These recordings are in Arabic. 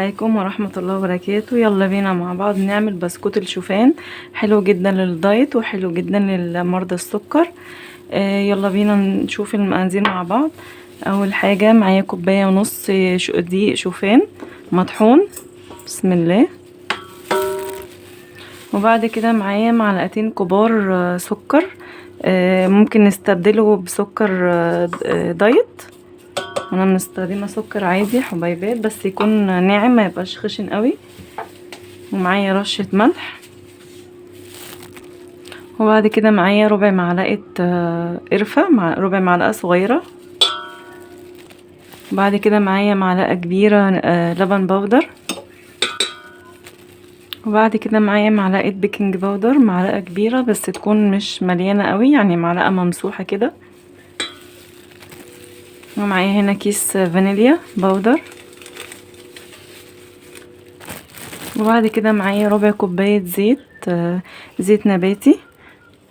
عليكم ورحمة الله وبركاته. يلا بينا مع بعض نعمل بسكوت الشوفان. حلو جدا للدايت وحلو جدا للمرضى السكر. يلا بينا نشوف المقادير مع بعض. اول حاجة معايا كوباية ونص دقيق شوفان مطحون، بسم الله. وبعد كده معايا معلقتين كبار سكر، ممكن نستبدله بسكر دايت. انا مستخدمه سكر عادي حبيبات بس يكون ناعم ما يبقاش خشن قوي. ومعايا رشه ملح. وبعد كده معايا ربع معلقه قرفه مع ربع معلقه صغيره. بعد كده معايا معلقه كبيره لبن بودر. وبعد كده معايا معلقه بيكنج باودر، معلقه كبيره بس تكون مش مليانه قوي، يعني معلقه ممسوحه كده. ومعايا هنا كيس فانيليا باودر. وبعد كده معايا ربع كوباية زيت نباتي،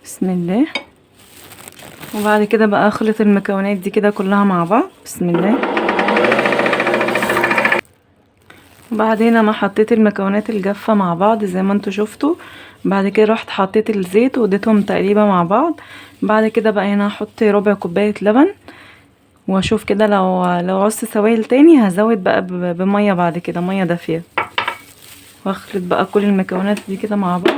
بسم الله. وبعد كده بقى اخلط المكونات دي كده كلها مع بعض، بسم الله. وبعدين ما حطيت المكونات الجافة مع بعض زي ما انتوا شفتوا. بعد كده رحت حطيت الزيت واديتهم تقريبا مع بعض. بعد كده بقى هنا هحط ربع كوباية لبن، واشوف كده لو عوزت سوائل تاني هزود بقى بمية بعد كده، مية دافية. واخلط بقى كل المكونات دي كده مع بعض.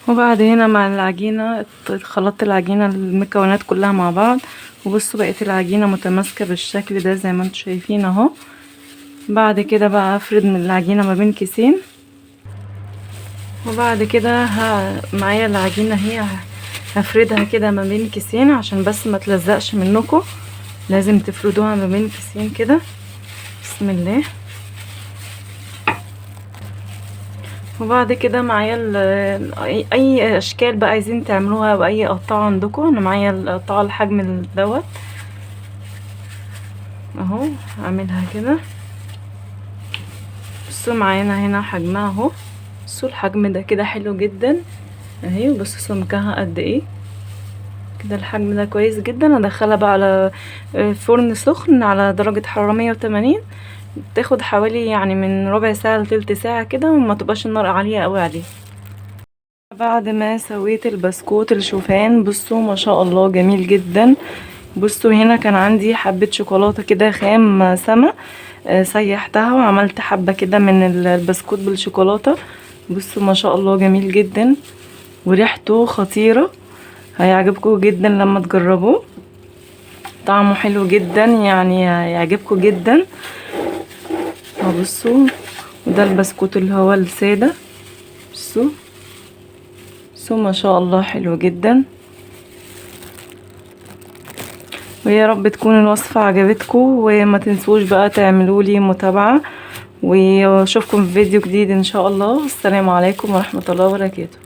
وبعد هنا مع العجينة خلطت العجينة المكونات كلها مع بعض. وبصوا بقت العجينة متماسكة بالشكل ده زي ما انتوا شايفين اهو. بعد كده بقى افرد من العجينة ما بين كيسين. وبعد كده معايا العجينة هي هفردها كده ما بين كيسين عشان بس ما تلزقش منكم. لازم تفردوها ما بين كيسين كده، بسم الله. وبعد كده معايا اي اشكال بقى عايزين تعملوها باي قطعه عندكم. انا معايا القطعه الحجم دوت اهو، اعملها كده. بصوا معانا هنا حجمها اهو، بصوا الحجم ده كده حلو جدا اهي. وبصوا سمكها قد ايه كده، الحجم ده كويس جدا. ادخلها بقى على فرن سخن على درجه حراره 180، تاخد حوالي يعني من ربع ساعه لتلت ساعه كده، وما تبقاش النار عاليه قوي عليه. بعد ما سويت البسكوت الشوفان بصوا ما شاء الله جميل جدا. بصوا هنا كان عندي حبة شوكولاتة كده خام سما، سيحتها وعملت حبة كده من البسكوت بالشوكولاتة. بصوا ما شاء الله جميل جدا وريحته خطيرة، هيعجبكم جدا لما تجربوه. طعمه حلو جدا يعني هيعجبكم جدا. بصوا وده البسكوت اللي هو السادة، بصوا ما شاء الله حلو جدا. ويا رب تكون الوصفة عجبتكم، وما تنسوش بقى تعملوا لي متابعة، واشوفكم في فيديو جديد ان شاء الله. السلام عليكم ورحمة الله وبركاته.